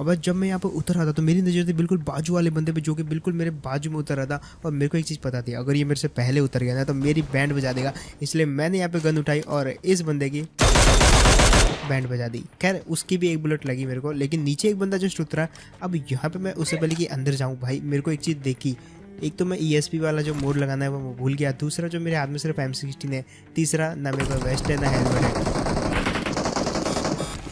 अब जब मैं यहाँ पर उतर रहा था तो मेरी नज़र थी बिल्कुल बाजू वाले बंदे पे, जो कि बिल्कुल मेरे बाजू में उतर रहा था। और मेरे को एक चीज़ पता थी, अगर ये मेरे से पहले उतर गया ना तो मेरी बैंड बजा देगा। इसलिए मैंने यहाँ पे गन उठाई और इस बंदे की बैंड बजा दी। खैर उसकी भी एक बुलेट लगी मेरे को, लेकिन नीचे एक बंदा जस्ट उतरा। अब यहाँ पे मैं उससे पहले कि अंदर जाऊँ भाई, मेरे को एक चीज़ देखी। एक तो मैं ESP वाला जो मोड लगाना है वो भूल गया, दूसरा जो मेरे हाथ में सिर्फ M16 है, तीसरा ना मेरे पास वेस्ट है ना हेलमेट है।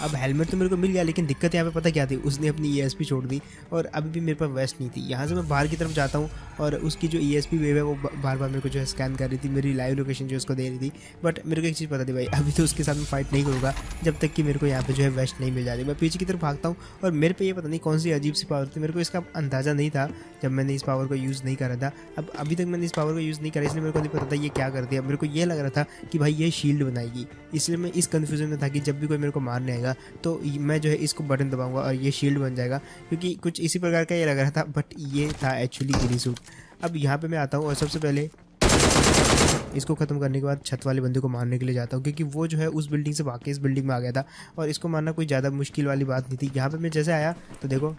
अब हेलमेट तो मेरे को मिल गया, लेकिन दिक्कत यहाँ पे पता क्या थी, उसने अपनी ESP छोड़ दी और अभी भी मेरे पास वेस्ट नहीं थी। यहाँ से मैं बाहर की तरफ जाता हूँ और उसकी जो ESP वेव है वो बार बार मेरे को जो है स्कैन कर रही थी, मेरी लाइव लोकेशन जो उसको दे रही थी। बट मेरे को एक चीज़ पता थी भाई, अभी तो उसके साथ मैं फाइट नहीं करूँगा जब तक कि मेरे को यहाँ पे जो है वेस्ट नहीं मिल जाती। मैं पीछे की तरफ भागता हूँ और मेरे पे ये पता नहीं कौन सी अजीब सी पावर थी, मेरे को इसका अंदाज़ा नहीं था जब मैंने इस पावर को यूज़ नहीं करा था। अब अभी तक मैंने इस पावर को यूज़ नहीं करा, इसलिए मेरे को नहीं पता था ये क्या करती है। मेरे को ये लग रहा था कि भाई ये शील्ड बनाएगी, इसलिए मैं इस कन्फ्यूजन में था कि जब भी कोई मेरे को मारने आएगा तो मैं जो है इसको बटन दबाऊंगा और ये शील्ड बन जाएगा, क्योंकि कुछ इसी प्रकार का ये लग रहा था। बट ये था एक्चुअली गिली सूट। अब यहाँ पे मैं आता हूँ और सबसे पहले इसको ख़त्म करने के बाद छत वाले बंदे को मारने के लिए जाता हूँ, क्योंकि वो जो है उस बिल्डिंग से भाग के इस बिल्डिंग में आ गया था और इसको मारना कोई ज़्यादा मुश्किल वाली बात नहीं थी। यहाँ पे मैं जैसे आया तो देखो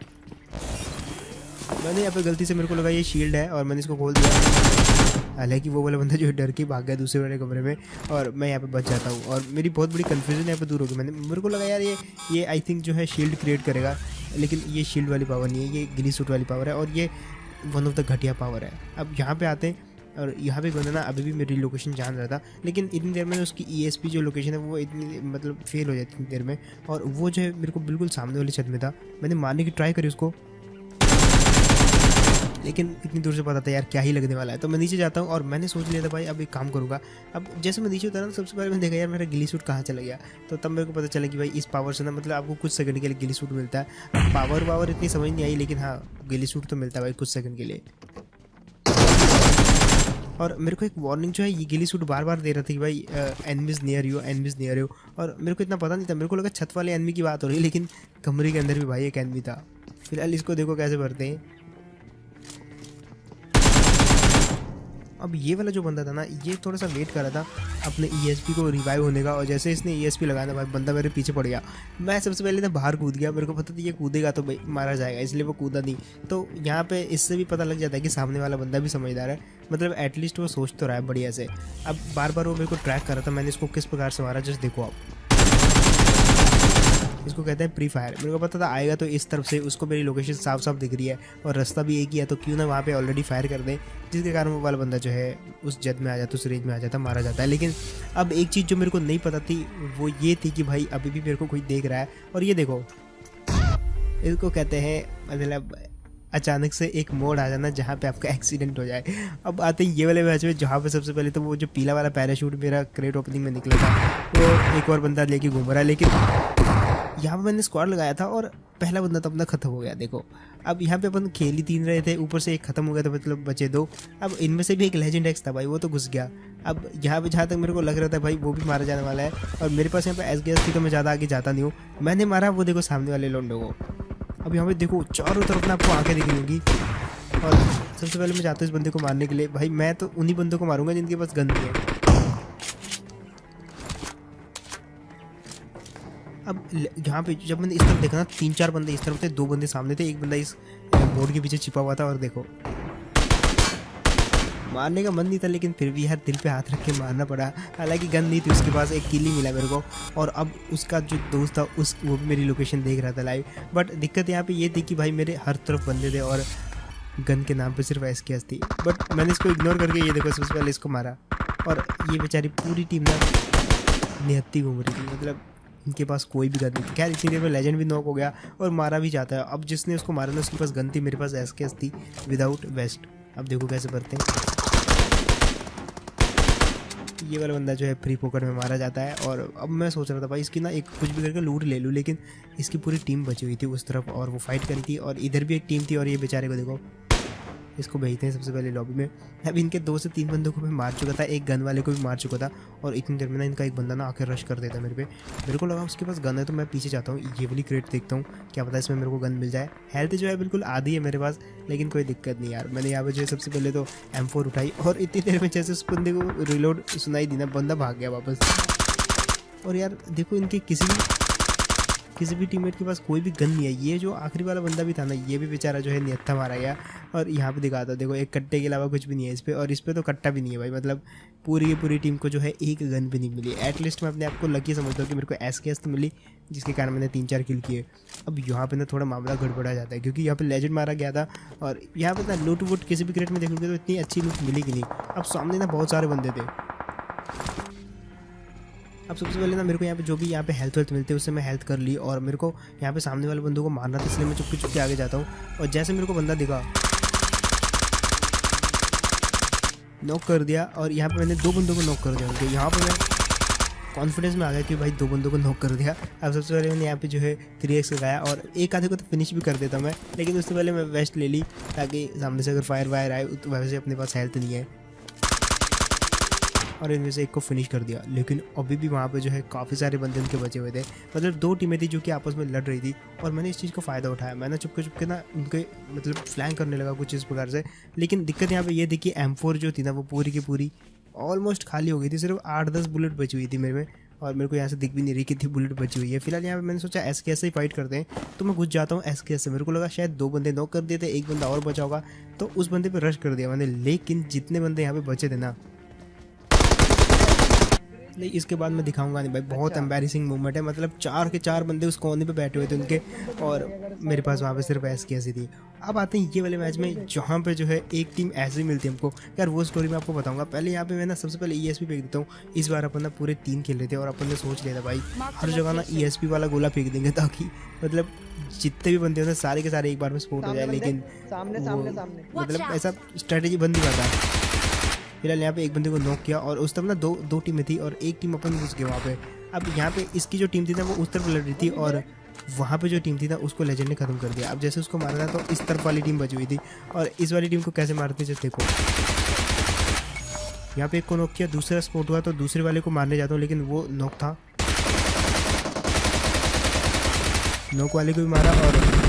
मैंने यहाँ पे गलती से, मेरे को लगा ये शील्ड है और मैंने इसको खोल दिया। हालांकि वो वाला बंदा जो है डर के भाग गया दूसरे वाले कमरे में और मैं यहाँ पे बच जाता हूँ और मेरी बहुत बड़ी कन्फ्यूजन यहाँ पे दूर हो गई। मेरे को लगा यार ये आई थिंक जो है शील्ड क्रिएट करेगा, लेकिन ये शील्ड वाली पावर नहीं है, ये गिली सूट वाली पावर है और ये वन ऑफ द घटिया पावर है। अब यहाँ पे आते हैं और यहाँ पे बंदा ना अभी भी मेरी लोकेशन जान रहा था, लेकिन इतनी देर में उसकी ESP जो लोकेशन है वो इतनी मतलब फेल हो जाती इतनी देर में, और वो जो है मेरे को बिल्कुल सामने वाली छत में था। मैंने मारने की ट्राई करी उसको, लेकिन इतनी दूर से पता था यार क्या ही लगने वाला है। तो मैं नीचे जाता हूँ और मैंने सोच लिया था भाई अब एक काम करूँगा। अब जैसे मैं नीचे उतरा ना सबसे पहले मैंने देखा यार मेरा गिली सूट कहाँ चला गया, तो तब मेरे को पता चला कि भाई इस पावर से ना मतलब आपको कुछ सेकंड के लिए गिली सूट मिलता है। पावर इतनी समझ नहीं आई, लेकिन हाँ गिली सूट तो मिलता है भाई कुछ सेकंड के लिए। और मेरे को एक वार्निंग जो है ये गिली सूट बार बार दे रहा था कि भाई enemies near you, enemies near you. और मेरे को इतना पता नहीं था, मेरे को लगा छत वाले एनिमी की बात हो रही है, लेकिन कमरे के अंदर भी भाई एक एनिमी था। फिलहाल इसको देखो कैसे भरते हैं। अब ये वाला जो बंदा था ना ये थोड़ा सा वेट कर रहा था अपने ESP को रिवाइव होने का, और जैसे इसने ESP लगाया ना भाई बंदा मेरे पीछे पड़ गया। मैं सबसे पहले तो बाहर कूद गया, मेरे को पता था ये कूदेगा तो भाई मारा जाएगा, इसलिए वो कूदा नहीं। तो यहाँ पे इससे भी पता लग जाता है कि सामने वाला बंदा भी समझदार है, मतलब एटलीस्ट वो सोच तो रहा है बढ़िया से। अब बार बार वो मेरे को ट्रैक कर रहा था, मैंने इसको किस प्रकार से मारा जस्ट देखो आप। इसको कहते हैं प्री फायर। मेरे को पता था आएगा तो इस तरफ से, उसको मेरी लोकेशन साफ साफ दिख रही है और रास्ता भी एक ही है, तो क्यों ना वहाँ पे ऑलरेडी फायर कर दें, जिसके कारण वो वाला बंदा जो है उस जद में आ जाता, उस रेंज में आ जाता, मारा जाता है। लेकिन अब एक चीज़ जो मेरे को नहीं पता थी वो ये थी कि भाई अभी भी मेरे को कोई देख रहा है। और ये देखो इसको कहते हैं मतलब अचानक से एक मोड आ जाना जहाँ पे आपका एक्सीडेंट हो जाए। अब आते हैं ये वाले मैच में जहाँ पे सबसे पहले तो वो जो पीला वाला पैराशूट मेरा क्रेट ओपनिंग में निकला था वो एक और बंदा लेके घूम रहा है, लेकिन यहाँ पे मैंने स्क्वाड लगाया था और पहला बंदा तो अपना खत्म हो गया। देखो अब यहाँ पे अपन खेल ही 3 रहे थे, ऊपर से एक खत्म हो गया था, मतलब बचे 2। अब इनमें से भी एक लेजेंड एक्स था भाई, वो तो घुस गया। अब यहाँ पे जहाँ तक मेरे को लग रहा था भाई वो भी मारा जाने वाला है, और मेरे पास यहाँ पे SGS थी तो मैं ज़्यादा आगे जाता नहीं हूँ। मैंने मारा वो देखो सामने वाले लोंडो को। अब यहाँ पे देखो चारों तरफ ना आपको आंखें दिख रही होंगी, और सबसे पहले मैं जाता हूँ इस बंदे को मारने के लिए। भाई मैं तो उन्हीं बंदों को मारूंगा जिनके पास गन नहीं है। अब यहाँ पे जब मैंने इस तरफ देखा ना 3-4 बंदे इस तरफ थे, 2 बंदे सामने थे, एक बंदा इस बोर्ड के पीछे छिपा हुआ था। और देखो मारने का मन नहीं था, लेकिन फिर भी यार दिल पे हाथ रख के मारना पड़ा। हालांकि गन नहीं थी उसके पास, एक किल ही मिला मेरे को। और अब उसका जो दोस्त था वो भी मेरी लोकेशन देख रहा था लाइव। बट दिक्कत यहाँ पे ये थी कि भाई मेरे हर तरफ बंदे थे और गन के नाम पे सिर्फ SKS थी। बट मैंने इसको इग्नोर करके ये देखो सबसे पहले इसको मारा, और ये बेचारी पूरी टीम ना निहत्ती घूम रही थी, मतलब इनके पास कोई भी गन नहीं थी। खैर इतनी देर में लेजेंड भी नॉक हो गया और मारा भी जाता है। अब जिसने उसको मारा ना उसके पास गन थी, मेरे पास SKS थी विदाउट वेस्ट। अब देखो कैसे करते हैं। ये वाला बंदा जो है फ्री पोकर में मारा जाता है। और अब मैं सोच रहा था भाई इसकी ना एक कुछ भी करके लूट ले लूँ, लेकिन इसकी पूरी टीम बची हुई थी उस तरफ और वो फाइट करी थी, और इधर भी एक टीम थी। और ये बेचारे को देखो, इसको भेजते हैं सबसे पहले लॉबी में। अब इनके 2 से 3 बंदों को मैं मार चुका था, एक गन वाले को भी मार चुका था, और इतनी देर में ना इनका एक बंदा ना आकर रश कर देता मेरे पे। मेरे को लगा उसके पास गन है तो मैं पीछे जाता हूँ, ये वाली क्रेट देखता हूँ, क्या पता इसमें मेरे को गन मिल जाए। हेल्थ जो है बिल्कुल आधी है मेरे पास, लेकिन कोई दिक्कत नहीं यार। मैंने यहाँ पे जो है सबसे पहले तो M4 उठाई, और इतनी देर में जैसे उस बंदे को रिलोड सुनाई दी ना, बंदा भाग गया वापस। और यार देखो इनके किसी किसी भी टीममेट के पास कोई भी गन नहीं है। ये जो आखिरी वाला बंदा भी था ना, ये भी बेचारा जो है निहत्था मारा गया। और यहाँ पे दिखाता देखो, एक कट्टे के अलावा कुछ भी नहीं है इस पर, और इस पर तो कट्टा भी नहीं है भाई। मतलब पूरी की पूरी टीम को जो है एक गन भी नहीं मिली। एटलीस्ट मैं अपने आप को लकी समझता हूँ कि मेरे को SKS तो मिली, जिसके कारण मैंने 3-4 किल किए। अब यहाँ पे ना थोड़ा मामला गड़बड़ा जाता है, क्योंकि यहाँ पे लेजेंड मारा गया था, और यहाँ पे ना लूट वूट किसी भी क्रेट में देखोगे तो इतनी अच्छी लूट मिलेगी नहीं। अब सामने ना बहुत सारे बंदे थे। अब सबसे पहले ना मेरे को यहाँ पे जो भी यहाँ पे हेल्थ वेल्थ मिलते हैं उससे मैं हेल्थ कर ली, और मेरे को यहाँ पे सामने वाले बंदों को मारना था, इसलिए मैं चुपके चुपके आगे जाता हूँ। और जैसे मेरे को बंदा दिखा, नॉक कर दिया, और यहाँ पे मैंने 2 बंदों को नॉक कर दिया उनको। यहाँ पे मैं कॉन्फिडेंस में आ गया कि भाई 2 बंदों को नॉक कर दिया। अब सबसे पहले मैंने यहाँ पे जो है 3x लगाया, और एक आधे को तो फिनिश भी कर देता मैं, लेकिन उससे पहले मैं वेस्ट ले ली, ताकि सामने से अगर फायर वायर आए तो वैसे अपने पास हेल्थ नहीं है, और इनमें से एक को फिनिश कर दिया। लेकिन अभी भी वहाँ पे जो है काफ़ी सारे बंदे उनके बचे हुए थे। मतलब 2 टीमें थी जो कि आपस में लड़ रही थी, और मैंने इस चीज़ का फ़ायदा उठाया। मैंने चुपके चुपके ना उनके मतलब फ्लैंक करने लगा कुछ इस प्रकार से। लेकिन दिक्कत यहाँ पे ये थी कि M4 जो थी ना वो पूरी की पूरी ऑलमोस्ट खाली हो गई थी। सिर्फ 8-10 बुलेट बची हुई थी मेरे में, और मेरे को यहाँ से दिख भी नहीं रही कितनी बुलेट बची हुई है। फिलहाल यहाँ पे मैंने सोचा SKS से ही फाइट करते हैं, तो मैं घुस जाता हूँ SKS से। मेरे को लगा शायद 2 बंदे नॉक कर दिए थे, एक बंदा और बचा होगा, तो उस बंदे पे रश कर दिया मैंने। लेकिन जितने बंदे यहाँ पे बचे थे ना, नहीं इसके बाद मैं दिखाऊंगा नहीं भाई, बहुत एम्बैरेसिंग मूवमेंट है। मतलब 4 के 4 बंदे उस कोने पे बैठे हुए थे उनके, और मेरे पास वहाँ पे सिर्फ SKS ही थी। अब आते हैं ये वाले मैच में, जहाँ पे जो है एक टीम ऐसी मिलती है हमको। यार वो स्टोरी मैं आपको बताऊंगा। पहले यहाँ पे मैं ना सबसे पहले ESP फेंक देता हूँ। इस बार अपन ना पूरे 3 खेल रहे थे, और अपन ने सोच लिया था भाई हर जगह ना ESP वाला गोला फेंक देंगे, ताकि मतलब जितने भी बंदे होते हैं सारे के सारे एक बार में स्पोर्ट हो जाए। लेकिन मतलब ऐसा स्ट्रेटेजी बन नहीं पाता। फिलहाल यहाँ पे एक बंदे को नॉक किया, और उस तरफ ना दो टीमें थी, और एक टीम अपन घुस गए वहाँ पे। अब यहाँ पे इसकी जो टीम थी ना वो उस तरफ लड़ रही थी, और वहाँ पे जो टीम थी ना उसको लेजेंड ने खत्म कर दिया। अब जैसे उसको मारा था तो इस तरफ वाली टीम बची हुई थी, और इस वाली टीम को कैसे मारते थे देखो। यहाँ पे एक को नॉक किया, दूसरा स्पॉट हुआ तो दूसरे वाले को मारने जाता हूँ, लेकिन वो नॉक था। नॉक वाले को भी मारा, और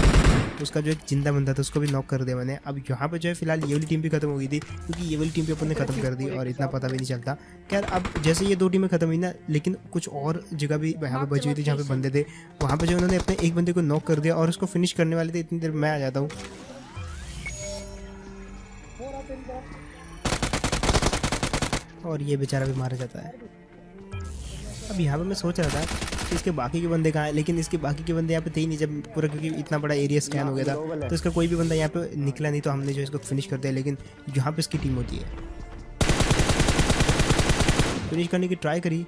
उसका जो एक जिंदा बंदा था उसको भी नॉक कर दिया मैंने। अब यहाँ पे जो है फिलहाल ये वाली टीम भी खत्म हो गई थी, क्योंकि ये वाली टीम भी अपन ने खत्म कर दी, और इतना पता भी नहीं चलता। खैर अब जैसे ये 2 टीमें खत्म हुई ना, लेकिन कुछ और जगह भी यहाँ पे बची हुई थी जहाँ पे बंदे थे। वहाँ पे जो उन्होंने अपने एक बंदे को नॉक कर दिया, और उसको फिनिश करने वाले थे। इतनी देर मैं आ जाता हूँ, और ये बेचारा भी मारा जाता है। अब यहाँ पे मैं सोच रहा था कि इसके बाकी के बंदे कहाँ हैं, लेकिन इसके बाकी के बंदे यहाँ पे थे ही नहीं जब पूरा, क्योंकि इतना बड़ा एरिया स्कैन हो गया था, तो इसका कोई भी बंदा यहाँ पे निकला नहीं, तो हमने जो इसको फिनिश कर दिया। लेकिन यहाँ पे इसकी टीम होती है, फिनिश करने की ट्राई करी,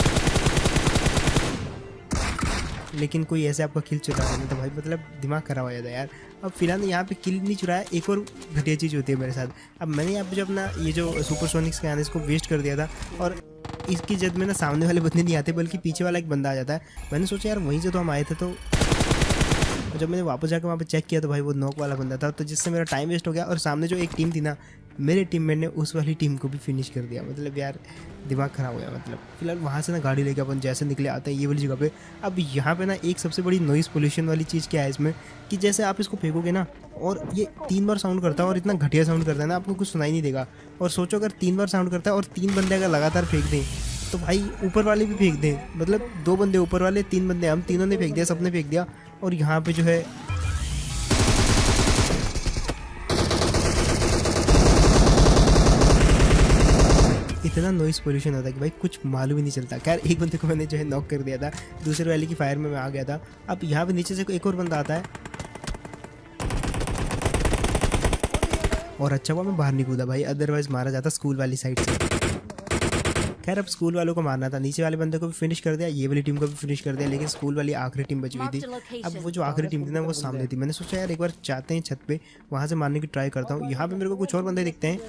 लेकिन कोई ऐसे आपका किल चुरा नहीं, तो भाई मतलब दिमाग खराब हो जाता है यार। अब फिलहाल यहाँ पे किल नहीं चुराया, एक और घटिया चीज़ होती है मेरे साथ। अब मैंने यहाँ पे जो अपना ये जो सुपरसोनिक स्कैन है इसको वेस्ट कर दिया था, और इसकी जद में ना सामने वाले बंदे नहीं आते बल्कि पीछे वाला एक बंदा आ जाता है। मैंने सोचा यार वहीं से तो हम आए थे, तो जब मैंने वापस जाकर वहाँ पे चेक किया तो भाई वो नॉक वाला बंदा था, तो जिससे मेरा टाइम वेस्ट हो गया। और सामने जो एक टीम थी ना, मेरे टीममेट ने उस वाली टीम को भी फिनिश कर दिया। मतलब यार दिमाग ख़राब हो गया। मतलब फिलहाल वहाँ से ना गाड़ी लेके अपन जैसे निकले आते हैं ये वाली जगह पे। अब यहाँ पे ना एक सबसे बड़ी नॉइज़ पोल्यूशन वाली चीज़ क्या है इसमें, कि जैसे आप इसको फेंकोगे ना, और ये 3 बार साउंड करता है, और इतना घटिया साउंड करता है ना, आपको कुछ सुनाई नहीं देगा। और सोचो अगर 3 बार साउंड करता है और 3 बंदे अगर लगातार फेंक दें, तो भाई ऊपर वाले भी फेंक दें। मतलब 2 बंदे ऊपर वाले, 3 बंदे हम, तीनों ने फेंक दिया, सबने फेंक दिया। और यहाँ पे जो है इतना नॉइस पोल्यूशन होता है कि भाई कुछ मालूम ही नहीं चलता। खैर एक बंदे को मैंने जो है नॉक कर दिया था, दूसरे वाले की फायर में मैं आ गया था। अब यहाँ पे नीचे से एक और बंदा आता है, और अच्छा हुआ मैं बाहर नहीं कूदा भाई, अदरवाइज मारा जाता स्कूल वाली साइड से। खैर अब स्कूल वालों को मारना था, नीचे वाले बंदे को भी फिनिश कर दिया, ये वाली टीम को भी फिनिश कर दिया, लेकिन स्कूल वाली आखिरी टीम बची हुई थी। अब वो जो आखिरी टीम थी ना वो सामने थी। मैंने सोचा यार एक बार जाते हैं छत पे, वहाँ से मारने की ट्राई करता हूँ। यहाँ पे मेरे को कुछ और बंदे दिखते हैं,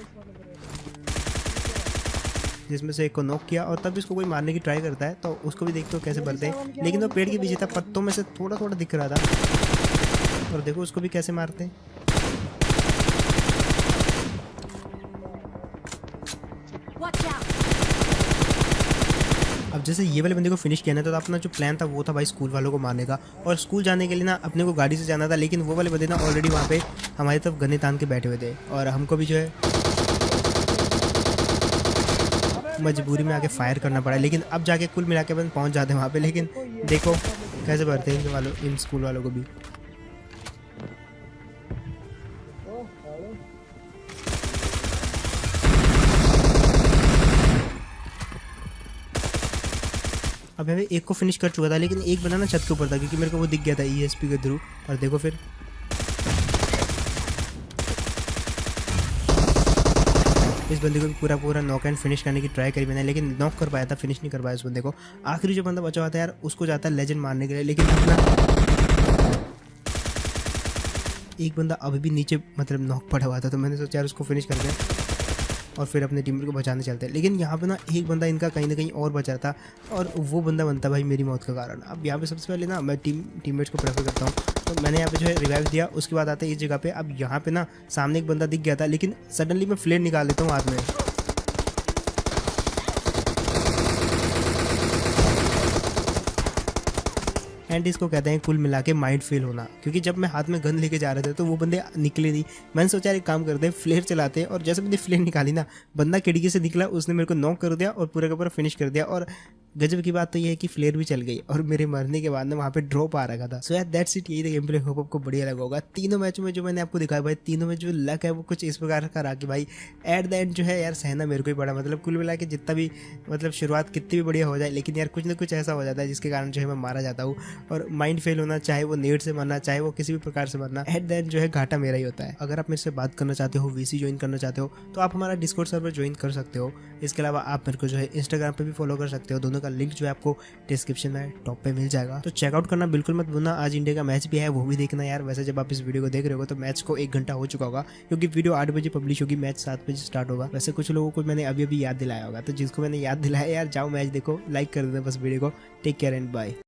जिसमें से एक को नॉक किया, और तब इसको कोई मारने की ट्राई करता है, तो उसको भी देखते हो कैसे बढ़ते हैं। लेकिन वो पेड़ के पीछे था, पत्तों में से थोड़ा थोड़ा दिख रहा था, और देखो उसको भी कैसे मारते हैं। अब जैसे ये वाले बंदे को फिनिश किया ना, तो अपना जो प्लान था वो था भाई स्कूल वालों को मारने का, और स्कूल जाने के लिए ना अपने को गाड़ी से जाना था। लेकिन वो वाले बंदे ना ऑलरेडी वहाँ पे हमारी तरफ गन्ने तान के बैठे हुए थे, और हमको भी जो है मजबूरी में आके फायर करना पड़ा। लेकिन अब जाके कुल मिला के अपन पहुँच जाते हैं वहाँ पे। लेकिन देखो कैसे भरते हैं इन स्कूल वालों को भी। अब मैं एक को फिनिश कर चुका था, लेकिन एक बंदा ना छत के ऊपर था क्योंकि मेरे को वो दिख गया था ESP के थ्रू। और देखो फिर इस बंदे को भी पूरा नॉक एंड फिनिश करने की ट्राई करी मैंने, लेकिन नॉक कर पाया था, फिनिश नहीं कर पाया उस बंदे को। आखिरी जो बंदा बचा हुआ था यार, उसको जाता है लेजेंड मारने के लिए, लेकिन अपना एक बंदा अभी भी नीचे मतलब नॉक पड़ा हुआ था, तो मैंने सोचा यार उसको फिनिश कर दिया और फिर अपने टीममेट को बचाने चलते हैं। लेकिन यहाँ पे ना एक बंदा इनका कहीं ना कहीं और बचा था, और वो बंदा बनता भाई मेरी मौत का कारण। अब यहाँ पे सबसे पहले ना मैं टीममेट्स को प्रेफर करता हूँ, तो मैंने यहाँ पे जो है रिवाइव दिया। उसके बाद आते हैं इस जगह पे। अब यहाँ पे ना सामने एक बंदा दिख गया था, लेकिन सडनली मैं फ्लेयर निकाल लेता हूँ हाथ में। एंड इसको कहते हैं कुल मिला के माइंड फेल होना, क्योंकि जब मैं हाथ में गन लेके जा रहे थे तो वो बंदे निकले नहीं। मैंने सोचा एक काम करते हैं, फ्लेयर चलाते हैं, और जैसे मैंने फ्लेयर निकाली ना, बंदा खिड़की से निकला, उसने मेरे को नॉक कर दिया और पूरा का पूरा फिनिश कर दिया। और गजब की बात तो ये है कि फ्लेयर भी चल गई और मेरे मरने के बाद ना वहाँ पे ड्रॉप आ रखा था। सो यार दैट्स इट, यही था गेम प्ले। होप आपको बढ़िया लगा होगा। तीनों मैचों में जो मैंने आपको दिखाया भाई, तीनों में जो लक है वो कुछ इस प्रकार का रहा कि भाई एट द एंड जो है यार सहना मेरे को ही पड़ा। मतलब कुल मिला के जितना भी मतलब शुरुआत कितनी भी बढ़िया हो जाए, लेकिन यार कुछ ना कुछ ऐसा हो जाता है जिसके कारण जो है मैं मारा जाता हूँ। और माइंड फेल होना, चाहे वो नेट से मरना, चाहे वो किसी भी प्रकार से मरना, एट द एंड जो है घाटा मेरा ही होता है। अगर आप मेरे से बात करना चाहते हो, VC ज्वाइन करना चाहते हो, तो आप हमारा डिस्कॉर्ड सर्वर ज्वाइन कर सकते हो। इसके अलावा आप मेरे को जो है इंस्टाग्राम पे भी फॉलो कर सकते हो। दोनों का लिंक जो है आपको डिस्क्रिप्शन में टॉप पे मिल जाएगा, तो चेकआउट करना बिल्कुल मत भूलना। आज इंडिया का मैच भी है, वो भी देखना यार। वैसे जब आप इस वीडियो को देख रहे हो तो मैच को 1 घंटा हो चुका होगा, क्योंकि वीडियो 8 बजे पब्लिश होगी, मैच 7 बजे स्टार्ट होगा। वैसे कुछ लोगों को मैंने अभी याद दिलाया होगा, तो जिसको मैंने याद दिलाया यार, जाओ मैच देखो, लाइक कर देना बस वीडियो को। Take care and bye.